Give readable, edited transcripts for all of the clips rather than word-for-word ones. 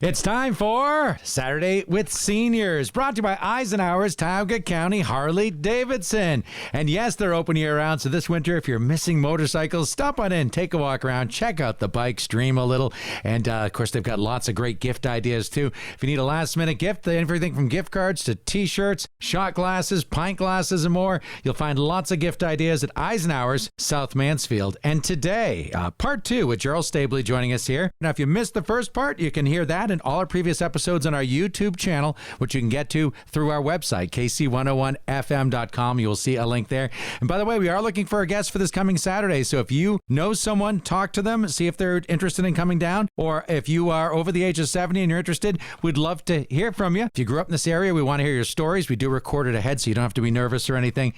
It's time for Saturday with Seniors, brought to you by Eisenhower's Tioga County Harley-Davidson. And yes, they're open year-round, so this winter, if you're missing motorcycles, stop on in, take a walk around, check out the bikes, dream a little. And, of course, they've got lots of great gift ideas, too. If you need a last-minute gift, everything from gift cards to T-shirts, shot glasses, pint glasses, and more, you'll find lots of gift ideas at Eisenhower's, South Mansfield. And today, part 2 with Geryl Stabley joining us here. Now, if you missed the first part, you can hear that and all our previous episodes on our YouTube channel, which you can get to through our website, kc101fm.com. You will see a link there. And by the way, we are looking for a guest for this coming Saturday. So if you know someone, talk to them, see if they're interested in coming down. Or if you are over the age of 70 and you're interested, we'd love to hear from you. If you grew up in this area, we want to hear your stories. We do record it ahead, so you don't have to be nervous or anything.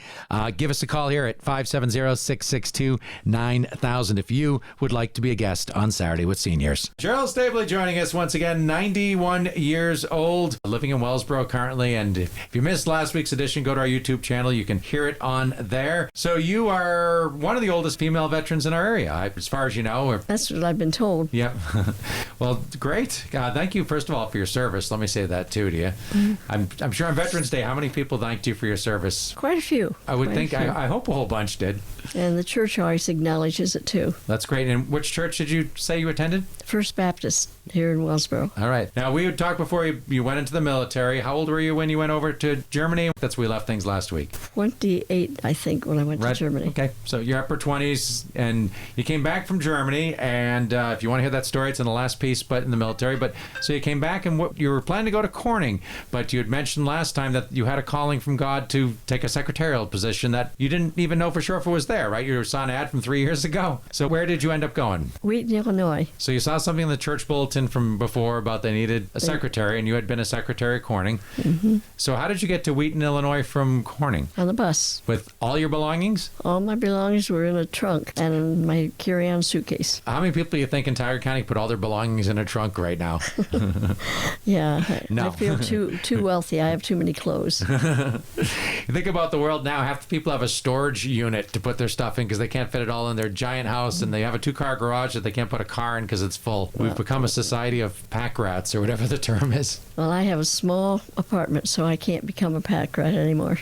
Give us a call here at 570-662-9000 if you would like to be a guest on Saturday with Seniors. Geryl Stabley joining us once again, 91 years old, living in Wellsboro currently. And if you missed last week's edition, go to our YouTube channel. You can hear it on there. So you are one of the oldest female veterans in our area, as far as you know. That's what I've been told. Yeah. Well, great. Thank you, first of all, for your service. Let me say that, too, to you. Mm-hmm. I'm sure on Veterans Day, how many people thanked you for your service? Quite a few. I would think, I hope a whole bunch did. And the church always acknowledges it, too. That's great. And which church did you say you attended? First Baptist here in Wellsboro. All right. Now, we had talked before you went into the military. How old were you when you went over to Germany? That's where we left things last week. 28, I think, when I went to Germany. Okay. So you're upper 20s, and you came back from Germany. And if you want to hear that story, it's in the last piece, but in the military. But so you came back, and you were planning to go to Corning. But you had mentioned last time that you had a calling from God to take a secretarial position that you didn't even know for sure if it was there, right? You saw an ad from 3 years ago. So where did you end up going? Wheaton, Illinois. So you saw something in the church bulletin from before about they needed a secretary, and you had been a secretary at Corning. Mm-hmm. So how did you get to Wheaton, Illinois from Corning? On the bus. With all your belongings? All my belongings were in a trunk and in my carry-on suitcase. How many people do you think in Tioga County put all their belongings in a trunk right now? Yeah. No. I feel too wealthy. I have too many clothes. You think about the world now, half the people have a storage unit to put their stuff in because they can't fit it all in their giant house, and they have a 2-car garage that they can't put a car in because it's full. We've become a society of pack rats, or whatever the term is. Well, I have a small apartment, so I can't become a pack rat anymore.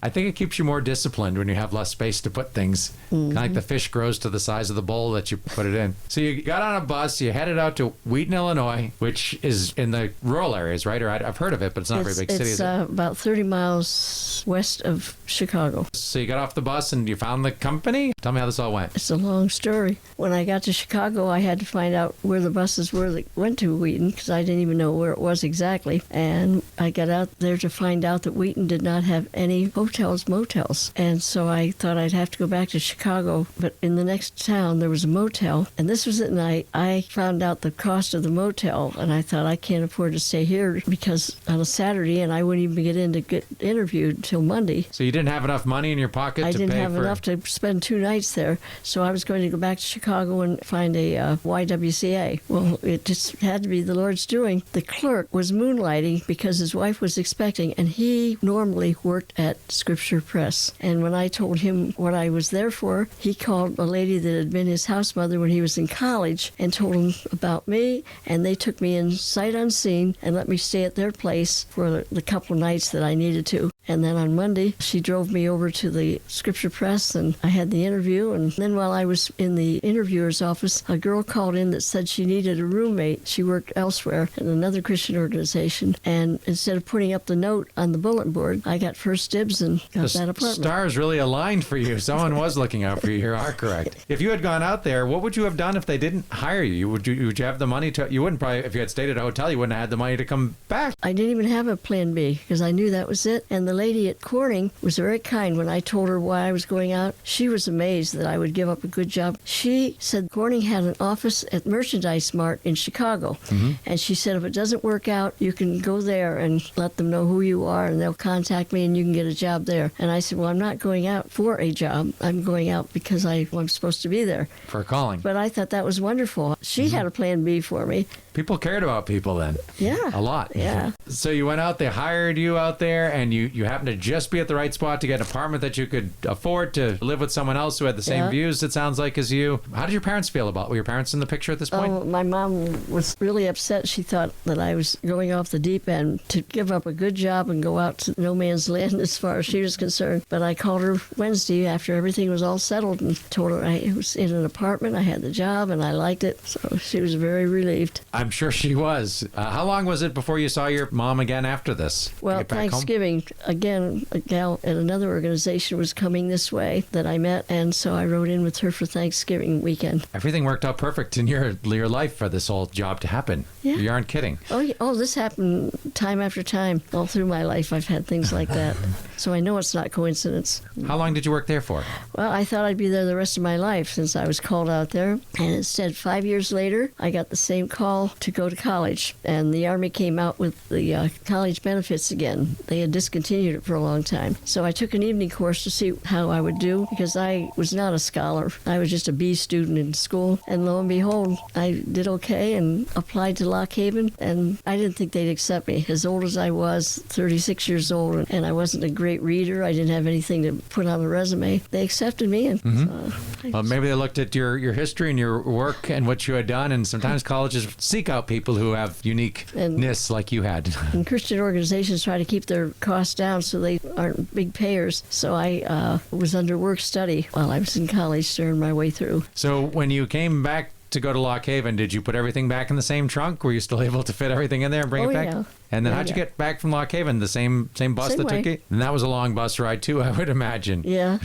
I think it keeps you more disciplined when you have less space to put things. Mm-hmm. Kind of like the fish grows to the size of the bowl that you put it in. So you got on a bus, you headed out to Wheaton, Illinois, which is in the rural areas, right? Or I've heard of it, but it's not a very big city. It's about 30 miles west of Chicago. So you got off the bus and you found the company? Tell me how this all went. It's a long story. When I got to Chicago, I had to find out where the buses were that went to Wheaton, because I didn't even know where it was exactly. And I got out there to find out that Wheaton did not have any hotels, motels. And so I thought I'd have to go back to Chicago. But in the next town, there was a motel. And this was at night. I found out the cost of the motel, and I thought I can't afford to stay here because on a Saturday, and I wouldn't even get in to get interviewed until Monday. So you didn't have enough money in your pocket to pay for... I didn't have enough to spend 2 nights there. So I was going to go back to Chicago and find a YWCA. Well, it just had to be the Lord's doing. The clerk was moonlighting because his wife was expecting, and he normally worked at Scripture Press. And when I told him what I was there for, he called a lady that had been his house mother when he was in college and told him about me, and they took me in sight unseen and let me stay at their place for the couple nights that I needed to. And then on Monday, she drove me over to the Scripture Press, and I had the interview. And then while I was in the interviewer's office, a girl called in that said she needed a roommate. She worked elsewhere in another Christian organization. And instead of putting up the note on the bulletin board, I got first dibs and got that apartment. The stars really aligned for you. Someone was looking out for you. You are correct. If you had gone out there, what would you have done if they didn't hire you? Would you have the money to... You wouldn't probably... If you had stayed at a hotel, you wouldn't have had the money to come back. I didn't even have a plan B because I knew that was it. And the lady at Corning was very kind. When I told her why I was going out, she was amazed that I would give up a good job. She said Corning had an office at Merchandise Mart in Chicago. Mm-hmm. And she said if it doesn't work out, you can go there and let them know who you are, and they'll contact me and you can get a job there. And I said, well, I'm not going out for a job. I'm going out because I'm supposed to be there. For a calling. But I thought that was wonderful. She had a plan B for me. People cared about people then. Yeah. A lot. Yeah. So you went out, they hired you out there, and you you happened to just be at the right spot to get an apartment that you could afford to live with someone else who had the same views, it sounds like, as you. How did your parents feel about it? Were your parents in the picture at this point? Oh, my mom was really upset. She thought that I was going off the deep end to give up a good job and go out to no man's land as far as she was concerned. But I called her Wednesday after everything was all settled and told her I was in an apartment, I had the job, and I liked it. So she was very relieved. I'm sure she was. How long was it before you saw your mom again after this? Well, Thanksgiving, again, a gal at another organization was coming this way that I met, and so I rode in with her for Thanksgiving weekend. Everything worked out perfect in your life for this whole job to happen. Yeah. You aren't kidding. Oh, yeah. Oh, this happened time after time. All through my life, I've had things like that. So I know it's not coincidence. How long did you work there for? Well, I thought I'd be there the rest of my life since I was called out there. And instead, 5 years later, I got the same call to go to college. And the Army came out with the college benefits again. They had discontinued it for a long time. So I took an evening course to see how I would do because I was not a scholar. I was just a B student in school. And lo and behold, I did okay and applied to Lock Haven. And I didn't think they'd accept me. As old as I was, 36 years old, and I wasn't a great reader. I didn't have anything to put on a resume. They accepted me. And well, maybe they looked at your history and your work and what you had done. And sometimes colleges seek out people who have uniqueness like you had. And Christian organizations try to keep their costs down so they aren't big payers. So I was under work study while I was in college during my way through. So when you came back to go to Lock Haven, did you put everything back in the same trunk? Were you still able to fit everything in there and bring it back? Yeah. And then how'd you get back from Lock Haven? The same bus that took you? And that was a long bus ride too, I would imagine. Yeah.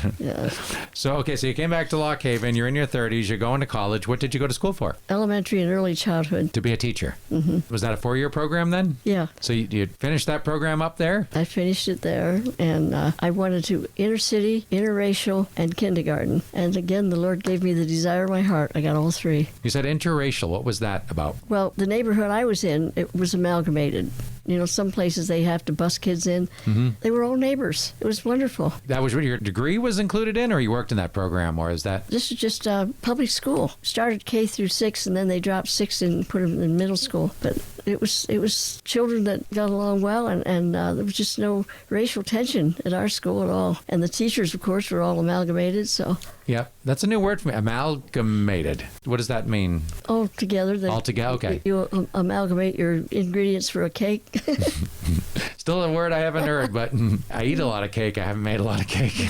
So you came back to Lock Haven, you're in your 30s, you're going to college. What did you go to school for? Elementary and early childhood. To be a teacher. Mm-hmm. Was that a 4-year program then? Yeah. So you finished that program up there? I finished it there, and I wanted to inner city, interracial, and kindergarten. And again, the Lord gave me the desire of my heart. I got all three. You said interracial. What was that about? Well, the neighborhood I was in, it was amalgamated. You know, some places they have to bus kids in. Mm-hmm. They were all neighbors. It was wonderful. That was what your degree was included in, or you worked in that program, or is that? This is just public school. Started K through 6, and then they dropped 6 and put them in middle school. But it was children that got along well, and there was just no racial tension at our school at all. And the teachers, of course, were all amalgamated. So. Yeah, that's a new word for me. Amalgamated. What does that mean? All together. All together. Okay. You amalgamate your ingredients for a cake. Still a word I haven't heard, but I eat a lot of cake. I haven't made a lot of cake.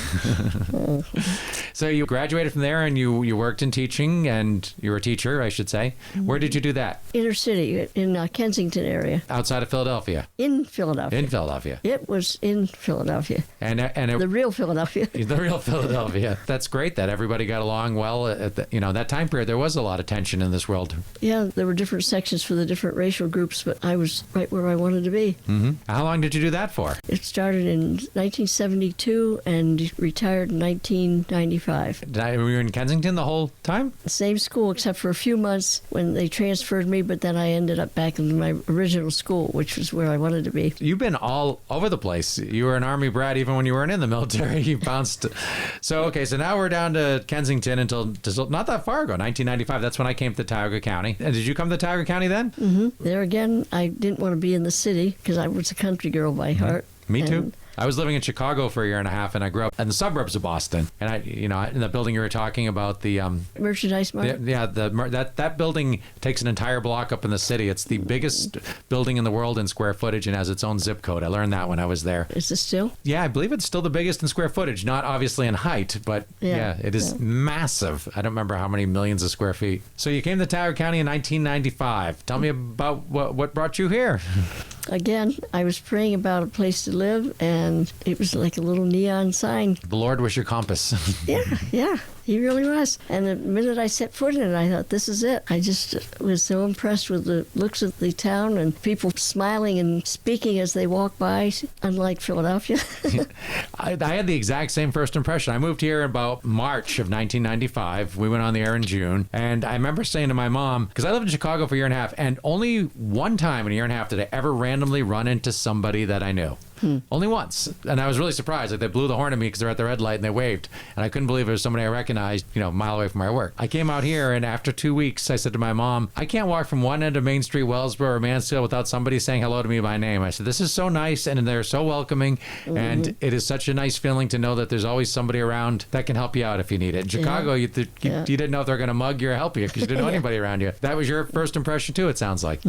So you graduated from there and you worked in teaching, and you were a teacher, I should say. Where did you do that? Inner city, in Kensington area. Outside of Philadelphia? In Philadelphia. In Philadelphia. It was in Philadelphia. And the real Philadelphia. The real Philadelphia. That's great that everybody got along well. At that time period, there was a lot of tension in this world. Yeah, there were different sections for the different racial groups, but I was right where I wanted to be. Mm-hmm. How long did you do that for? It started in 1972 and retired in 1995. Were you in Kensington the whole time? The same school, except for a few months when they transferred me, but then I ended up back in my original school, which was where I wanted to be. You've been all over the place. You were an Army brat even when you weren't in the military. You bounced. So now we're down to Kensington until not that far ago, 1995. That's when I came to Tioga County. And did you come to Tioga County then? Mm-hmm. There again, I didn't want to be in the city because I was a country girl by heart. Me too. I was living in Chicago for a year and a half, and I grew up in the suburbs of Boston. And in the building you were talking about, the merchandise market. That building takes an entire block up in the city. It's the biggest building in the world in square footage and has its own zip code. I learned that when I was there. Is it still? Yeah, I believe it's still the biggest in square footage. Not obviously in height, but it is massive. I don't remember how many millions of square feet. So you came to Tioga County in 1995. Tell me about what brought you here. Again, I was praying about a place to live, and it was like a little neon sign. The Lord was your compass. Yeah, he really was. And the minute I set foot in it, I thought, this is it. I just was so impressed with the looks of the town and people smiling and speaking as they walk by, unlike Philadelphia. I had the exact same first impression. I moved here about March of 1995. We went on the air in June. And I remember saying to my mom, because I lived in Chicago for a year and a half, and only one time in a year and a half did I ever randomly run into somebody that I knew. Only once. And I was really surprised. Like, they blew the horn at me because they're at the red light and they waved. And I couldn't believe it was somebody I recognized, a mile away from where I work. I came out here, and after 2 weeks, I said to my mom, I can't walk from one end of Main Street, Wellsboro, or Mansfield without somebody saying hello to me by name. I said, this is so nice, and they're so welcoming. And it is such a nice feeling to know that there's always somebody around that can help you out if you need it. In Chicago, you didn't know if they're going to mug you or help you because you didn't know anybody around you. That was your first impression, too, it sounds like.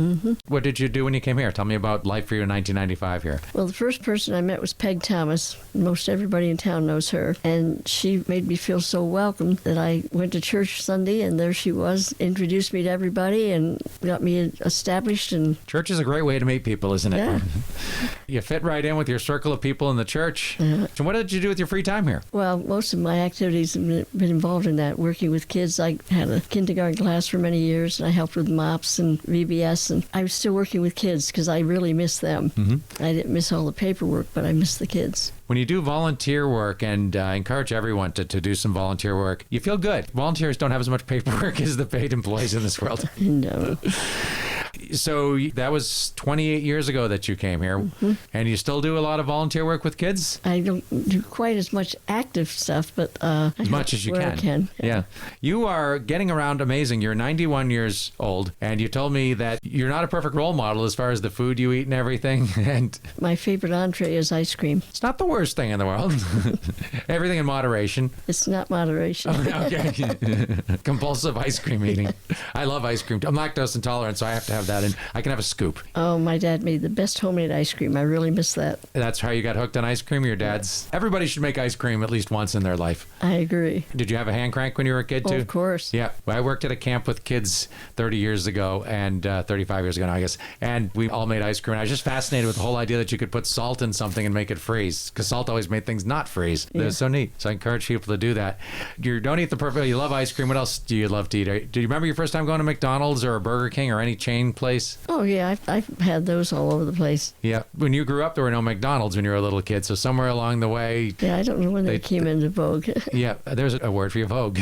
What did you do when you came here? Tell me about life for you in 1995 here. Well, the first person I met was Peg Thomas. Most everybody in town knows her. And she made me feel so welcome that I went to church Sunday, and there she was, introduced me to everybody and got me established. And church is a great way to meet people, isn't it? Yeah. You fit right in with your circle of people in the church. So what did you do with your free time here? Well, most of my activities have been involved in that, working with kids. I had a kindergarten class for many years, and I helped with MOPS and VBS, and I was still working with kids because I really miss them. I didn't miss all the paperwork, but I miss the kids. When you do volunteer work, and I encourage everyone to do some volunteer work, you feel good. Volunteers don't have as much paperwork as the paid employees in this world. No. So that was 28 years ago that you came here, and you still do a lot of volunteer work with kids? I don't do quite as much active stuff, but as much as you can. I can. Yeah. You are getting around amazing. You're 91 years old, and you told me that you're not a perfect role model as far as the food you eat and everything. And my favorite entree is ice cream. It's not the worst thing in the world. Everything in moderation. It's not moderation. Oh, okay. Compulsive ice cream eating. I love ice cream. I'm lactose intolerant, so I have to have that, and I can have a scoop. Oh, my dad made the best homemade ice cream. I really miss that. That's how you got hooked on ice cream? Your dad's? Everybody should make ice cream at least once in their life. I agree. Did you have a hand crank when you were a kid, too? Oh, of course. Yeah. Well, I worked at a camp with kids 30 years ago, and 35 years ago now, I guess, and we all made ice cream. And I was just fascinated with the whole idea that you could put salt in something and make it freeze, because salt always made things not freeze. Yeah. It was so neat. So I encourage people to do that. You don't eat the perfect, you love ice cream. What else do you love to eat? Do you remember your first time going to McDonald's or a Burger King or any chain place? Oh, yeah. I've had those all over the place. Yeah. When you grew up, there were no McDonald's when you were a little kid. So somewhere along the way... Yeah, I don't know when they came into vogue. Yeah, there's a word for you, vogue.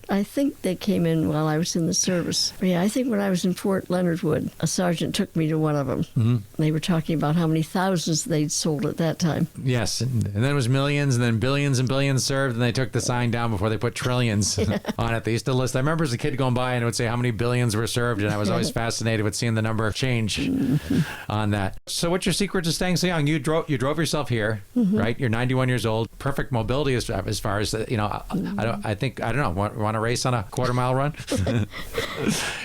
I think they came in while I was in the service. Yeah, I think when I was in Fort Leonard Wood, a sergeant took me to one of them. They were talking about how many thousands they'd sold at that time. Yes, and then it was millions, and then billions and billions served, and they took the sign down before they put trillions on it. They used to list. I remember as a kid going by, and it would say how many billions were served, and I was always fascinated with seeing the number change on that. So what's your secret to staying so young? You drove yourself here, right? You're 91 years old. Perfect mobility as far as, I don't know, want to race on a quarter-mile run?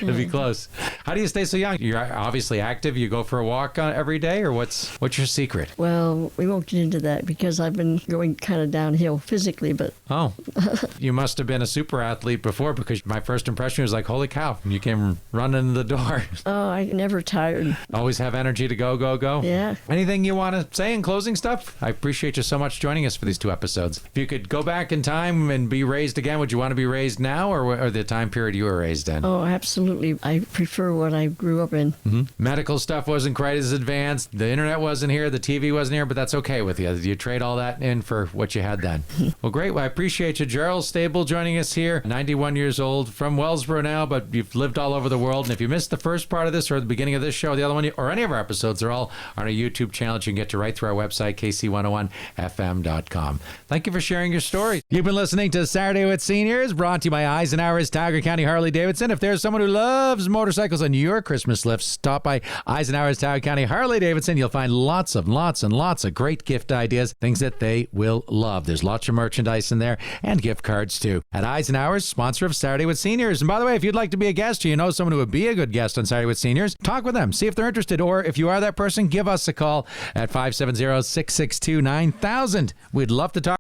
It'd be close. How do you stay so young? You're obviously active. You go for a walk every day, or what's your secret? Well, we won't get into that because I've been going kind of downhill physically, but... Oh, you must have been a super athlete before, because my first impression was like, holy cow, you came running in the door. Oh, I never tired. Always have energy to go, go, go. Yeah. Anything you want to say in closing stuff? I appreciate you so much joining us for these 2 episodes. If you could go back in time and be raised again, would you want to be raised now or the time period you were raised in? Oh, absolutely. I prefer what I grew up in. Medical stuff wasn't quite as advanced. The internet wasn't here. The TV wasn't here, but that's okay with you. You trade all that in for what you had then. Well, great. Well, I appreciate you. Geryl Stabley joining us here, 91 years old, from Wellsboro now, but you've lived all over the world. And if you missed the first part of this or the beginning of this show, or the other one, or any of our episodes, they're all on our YouTube channel that you can get to right through our website, kc101fm.com. Thank you for sharing your story. You've been listening to Saturday with Seniors, brought to you by Eisenhower's Tiger County Harley-Davidson. If there's someone who loves motorcycles on your Christmas list, stop by Eisenhower's Tiger County Harley-Davidson. You'll find lots of great gift ideas, things that they will love. There's lots of merchandise in there and gift cards too. At Eisenhower's, sponsor of Saturday with Seniors. And by the way, if you'd like to be a guest or you know someone who would be a good guest on Saturday with Seniors, talk with them. See if they're interested. Or if you are that person, give us a call at 570-662-9000. We'd love to talk.